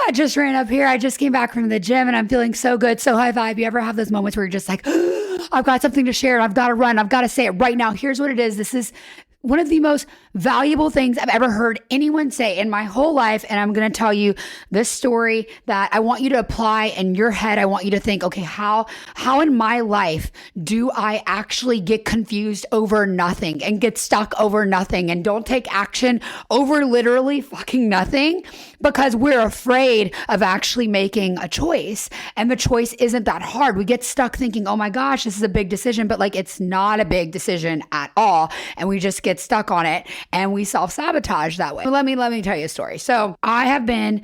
I just ran up here. I just came back from the gym and I'm feeling so good, so high vibe. You ever have those moments where you're just like, I've got something to share. I've got to run. I've got to say it right now. Here's what it is. This is one of the most valuable things I've ever heard anyone say in my whole life. And I'm going to tell you this story that I want you to apply in your head. I want you to think, okay, how in my life do I actually get confused over nothing and get stuck over nothing and don't take action over literally fucking nothing because we're afraid of actually making a choice. And the choice isn't that hard. We get stuck thinking, oh my gosh, this is a big decision, but like it's not a big decision at all. And we just get stuck on it and we self-sabotage that way. Let me tell you a story. So I have been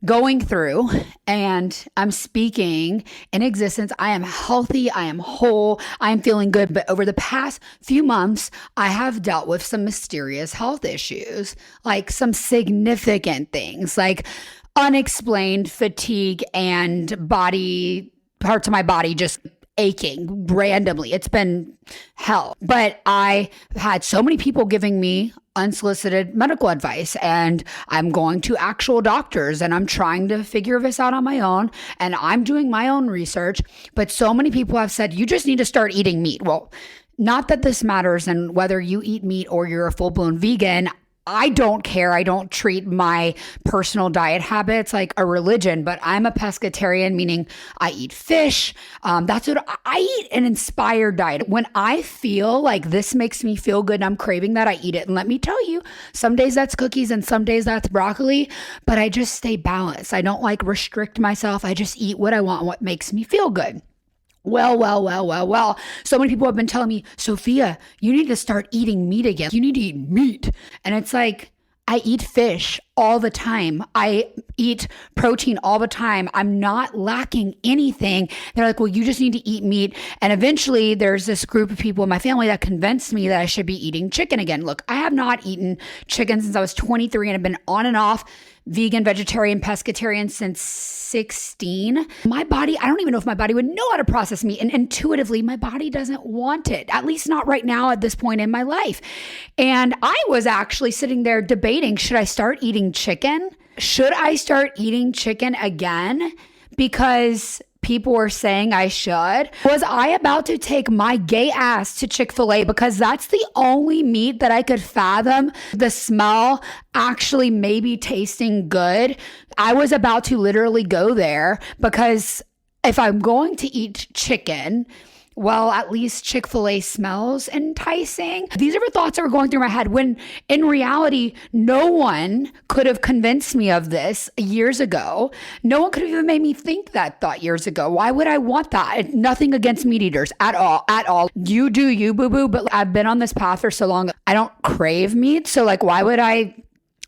going through and I'm speaking in existence. I am healthy. I am whole. I am feeling good. But over the past few months, I have dealt with some mysterious health issues, like some significant things like unexplained fatigue and parts of my body just aching randomly. It's been hell. But I had so many people giving me unsolicited medical advice and I'm going to actual doctors and I'm trying to figure this out on my own and I'm doing my own research. But so many people have said, you just need to start eating meat. Well, not that this matters and whether you eat meat or you're a full-blown vegan. I don't care. I don't treat my personal diet habits like a religion, but I'm a pescatarian, meaning I eat fish. That's what I eat, an inspired diet. When I feel like this makes me feel good and I'm craving that, I eat it. And let me tell you, some days that's cookies and some days that's broccoli, but I just stay balanced. I don't like restrict myself. I just eat what I want, what makes me feel good. Well. So many people have been telling me, Sophia, you need to start eating meat again. You need to eat meat. And it's like, I eat fish all the time. I eat protein all the time. I'm not lacking anything. They're like, well, you just need to eat meat. And eventually there's this group of people in my family that convinced me that I should be eating chicken again. Look, I have not eaten chicken since I was 23 and have been on and off vegan, vegetarian, pescatarian since 16. My body, I don't even know if my body would know how to process meat. And intuitively, my body doesn't want it, at least not right now at this point in my life. And I was actually sitting there debating, should I start eating chicken? Should I start eating chicken again? Because people were saying I should. Was I about to take my gay ass to Chick-fil-A because that's the only meat that I could fathom the smell actually maybe tasting good? I was about to literally go there because if I'm going to eat chicken, well, at least Chick-fil-A smells enticing. These are the thoughts that were going through my head when in reality, no one could have convinced me of this years ago. No one could have even made me think that thought years ago. Why would I want that? Nothing against meat eaters at all. You do you, boo-boo. But I've been on this path for so long. I don't crave meat. So like, why would I?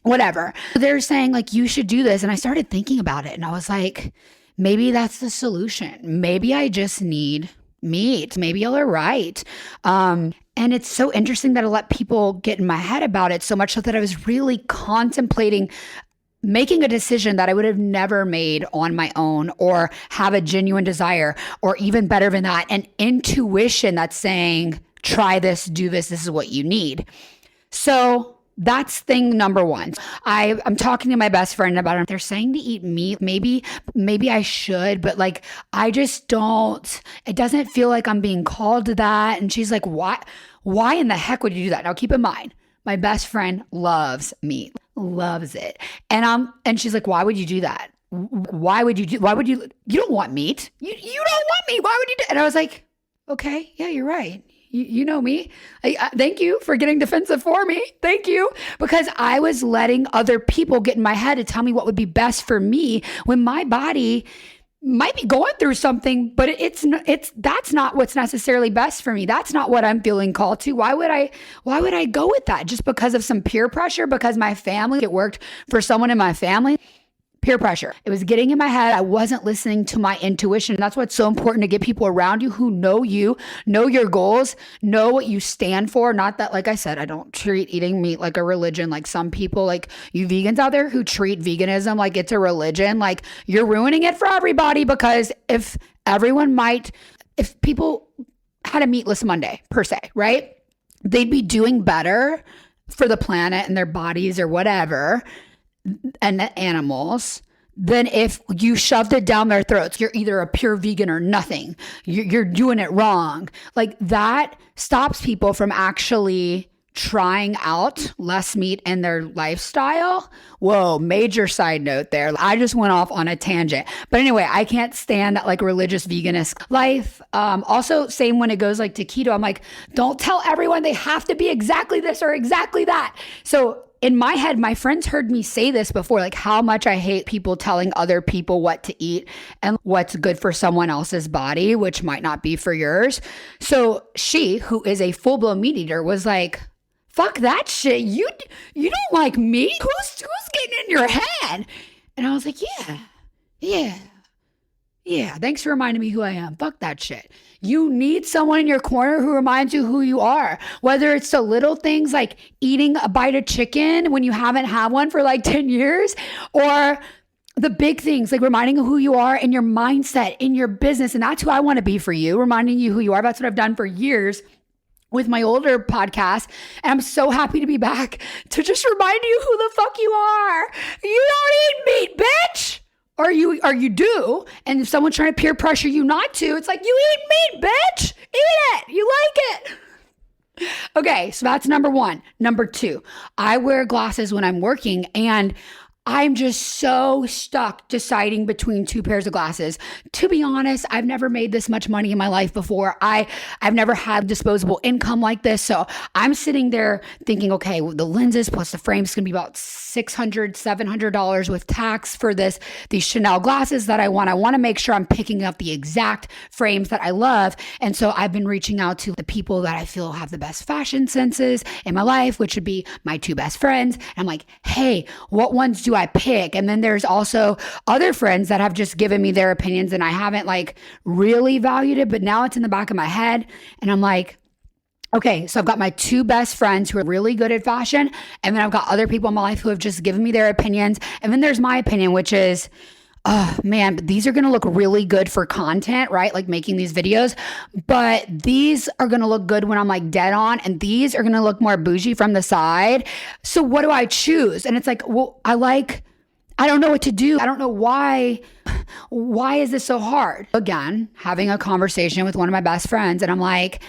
Whatever. They're saying like, you should do this. And I started thinking about it and I was like, maybe that's the solution. Maybe I just need meat. Maybe y'all are right. And it's so interesting that I let people get in my head about it so much so that I was really contemplating making a decision that I would have never made on my own or have a genuine desire, or even better than that, an intuition that's saying, try this, do this, this is what you need. So that's thing number one. I'm talking to my best friend about it. They're saying to eat meat. Maybe I should, but like, I just don't, it doesn't feel like I'm being called to that. And she's like, why in the heck would you do that? Now keep in mind, my best friend loves meat, loves it. And she's like, why would you do that? You don't want meat. You don't want meat. Why would you do? And I was like, okay, yeah, you're right. You know me. Thank you for getting defensive for me. Thank you. Because I was letting other people get in my head to tell me what would be best for me when my body might be going through something, but that's not what's necessarily best for me. That's not what I'm feeling called to. Why would I go with that just because of some peer pressure? Because my family, it worked for someone in my family. Peer pressure. It was getting in my head. I wasn't listening to my intuition. That's what's so important, to get people around you who know you, know your goals, know what you stand for. Not that, like I said, I don't treat eating meat like a religion. Like some people, like you vegans out there who treat veganism like it's a religion, like you're ruining it for everybody. Because if people had a meatless Monday per se, right? They'd be doing better for the planet and their bodies or whatever, and the animals, than if you shoved it down their throats. You're either a pure vegan or nothing. You're doing it wrong. Like that stops people from actually trying out less meat in their lifestyle. Whoa, major side note there. I just went off on a tangent. But anyway, I can't stand that like religious veganist life. Also, same when it goes like to keto. I'm like, don't tell everyone they have to be exactly this or exactly that. So in my head, my friends heard me say this before, like how much I hate people telling other people what to eat and what's good for someone else's body, which might not be for yours. So she, who is a full-blown meat eater, was like, fuck that shit. You don't like meat? Who's getting in your head? And I was like, yeah. Thanks for reminding me who I am. Fuck that shit. You need someone in your corner who reminds you who you are. Whether it's the little things like eating a bite of chicken when you haven't had one for like 10 years, or the big things like reminding you who you are in your mindset, in your business. And that's who I want to be for you, reminding you who you are. That's what I've done for years with my older podcast. And I'm so happy to be back to just remind you who the fuck you are. You don't eat meat, bitch. Or you do. And if someone's trying to peer pressure you not to, it's like, you eat meat, bitch. Eat it. You like it. Okay, so that's number one. Number two, I wear glasses when I'm working, and I'm just so stuck deciding between two pairs of glasses. To be honest, I've never made this much money in my life before. I've never had disposable income like this. So I'm sitting there thinking, okay, the lenses plus the frame's gonna be about $600, $700 with tax for these Chanel glasses that I want. I want to make sure I'm picking up the exact frames that I love. And so I've been reaching out to the people that I feel have the best fashion senses in my life, which would be my two best friends. And I'm like, hey, what ones do I pick? And then there's also other friends that have just given me their opinions, and I haven't like really valued it, but now it's in the back of my head. And I'm like, okay, so I've got my two best friends who are really good at fashion, and then I've got other people in my life who have just given me their opinions. And then there's my opinion, which is, oh man, but these are going to look really good for content, right? Like making these videos, but these are going to look good when I'm like dead on, and these are going to look more bougie from the side. So what do I choose? And it's like, well, I don't know what to do. I don't know why is this so hard? Again, having a conversation with one of my best friends, and I'm like,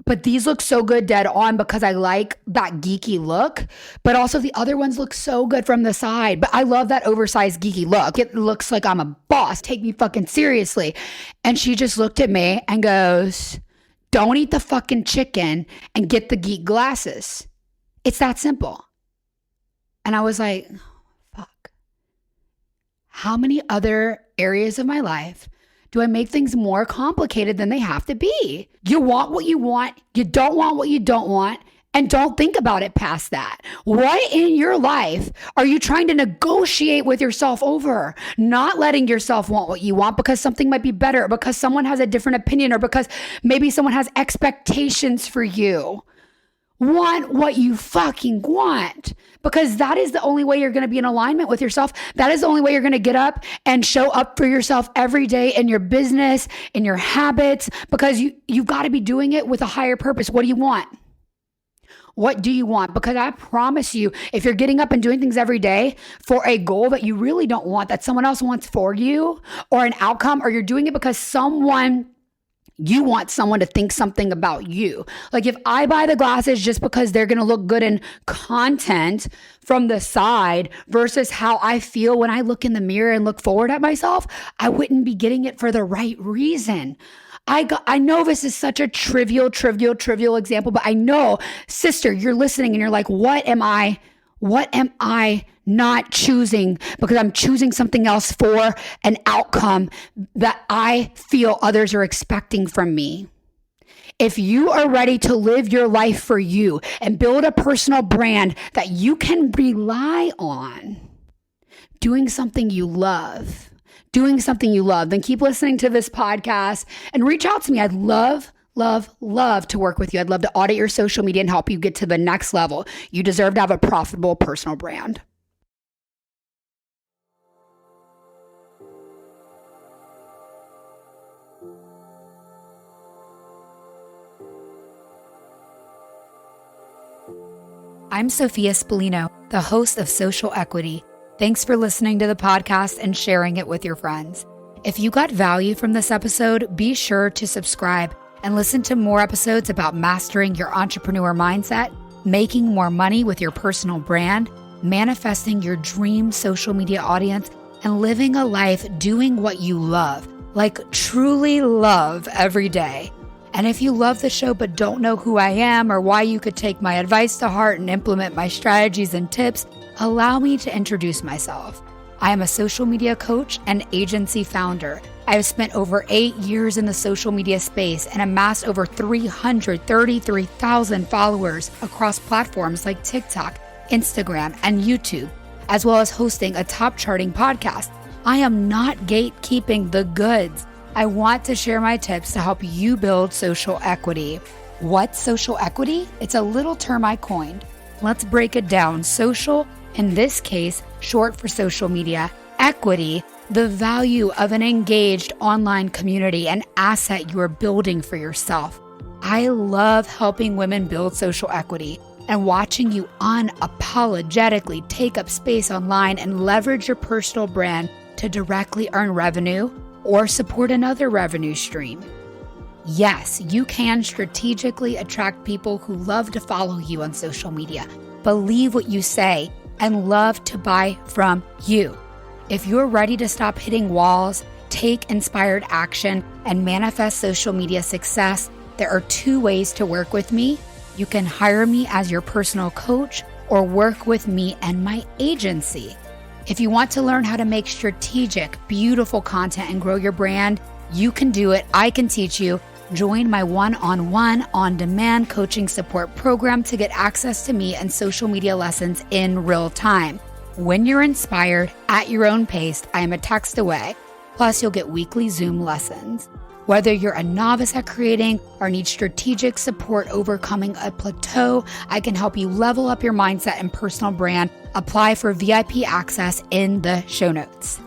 but these look so good dead on because I like that geeky look, but also the other ones look so good from the side. But I love that oversized geeky look. It looks like I'm a boss. Take me fucking seriously. And she just looked at me and goes, don't eat the fucking chicken and get the geek glasses. It's that simple. And I was like, fuck. How many other areas of my life do I make things more complicated than they have to be? You want what you want. You don't want what you don't want. And don't think about it past that. What in your life are you trying to negotiate with yourself over? Not letting yourself want what you want because something might be better, or because someone has a different opinion, or because maybe someone has expectations for you. Want what you fucking want, because that is the only way you're going to be in alignment with yourself. That is the only way you're going to get up and show up for yourself every day in your business, in your habits, because you've got to be doing it with a higher purpose. What do you want? What do you want? Because I promise you, if you're getting up and doing things every day for a goal that you really don't want, that someone else wants for you, or an outcome, or you're doing it because you want someone to think something about you. Like if I buy the glasses just because they're going to look good in content from the side versus how I feel when I look in the mirror and look forward at myself, I wouldn't be getting it for the right reason. I know this is such a trivial example, but I know, sister, you're listening and you're like, what am I not choosing because I'm choosing something else for an outcome that I feel others are expecting from me? If you are ready to live your life for you and build a personal brand that you can rely on, doing something you love, then keep listening to this podcast and reach out to me. I'd love to work with you. I'd love to audit your social media and help you get to the next level. You deserve to have a profitable personal brand. I'm Sophia Spallino, the host of Social Equity, Thanks for listening to the podcast and sharing it with your friends. If you got value from this episode, be sure to subscribe and listen to more episodes about mastering your entrepreneur mindset, making more money with your personal brand, manifesting your dream social media audience, and living a life doing what you love, like truly love every day. And if you love the show but don't know who I am or why you could take my advice to heart and implement my strategies and tips, allow me to introduce myself. I am a social media coach and agency founder. I have spent over 8 years in the social media space and amassed over 333,000 followers across platforms like TikTok, Instagram, and YouTube, as well as hosting a top charting podcast. I am not gatekeeping the goods. I want to share my tips to help you build social equity. What's social equity? It's a little term I coined. Let's break it down. Social, in this case, short for social media. Equity, the value of an engaged online community, an asset you are building for yourself. I love helping women build social equity and watching you unapologetically take up space online and leverage your personal brand to directly earn revenue or support another revenue stream. Yes, you can strategically attract people who love to follow you on social media, believe what you say, and love to buy from you. If you're ready to stop hitting walls, take inspired action, and manifest social media success, there are 2 ways to work with me. You can hire me as your personal coach or work with me and my agency. If you want to learn how to make strategic, beautiful content and grow your brand, you can do it. I can teach you. Join my one-on-one, on-demand coaching support program to get access to me and social media lessons in real time. When you're inspired, at your own pace, I am a text away. Plus, you'll get weekly Zoom lessons. Whether you're a novice at creating or need strategic support overcoming a plateau, I can help you level up your mindset and personal brand. Apply for VIP access in the show notes.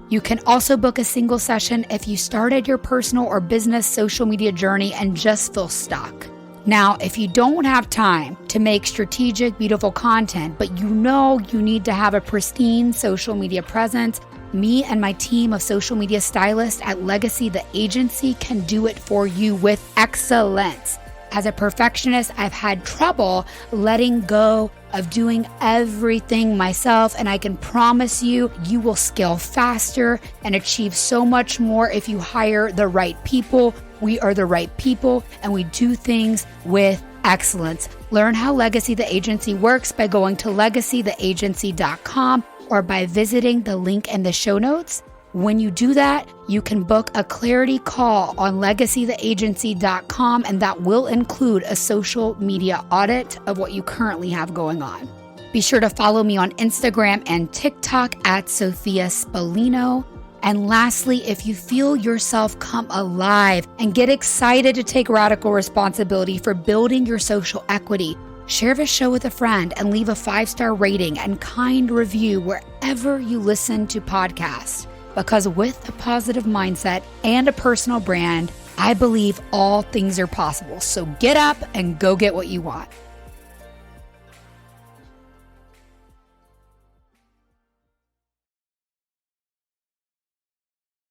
You can also book a single session if you started your personal or business social media journey and just feel stuck. Now, if you don't have time to make strategic, beautiful content, but you know you need to have a pristine social media presence, me and my team of social media stylists at Legacy the Agency can do it for you with excellence. As a perfectionist, I've had trouble letting go of doing everything myself, and I can promise you, you will scale faster and achieve so much more if you hire the right people. We are the right people, and we do things with excellence. Learn how Legacy the Agency works by going to legacytheagency.com or by visiting the link in the show notes. When you do that, you can book a clarity call on legacytheagency.com, and that will include a social media audit of what you currently have going on. Be sure to follow me on Instagram and TikTok at Sophia Spallino. And lastly, if you feel yourself come alive and get excited to take radical responsibility for building your social equity, share the show with a friend and leave a 5-star rating and kind review wherever you listen to podcasts. Because with a positive mindset and a personal brand, I believe all things are possible. So get up and go get what you want.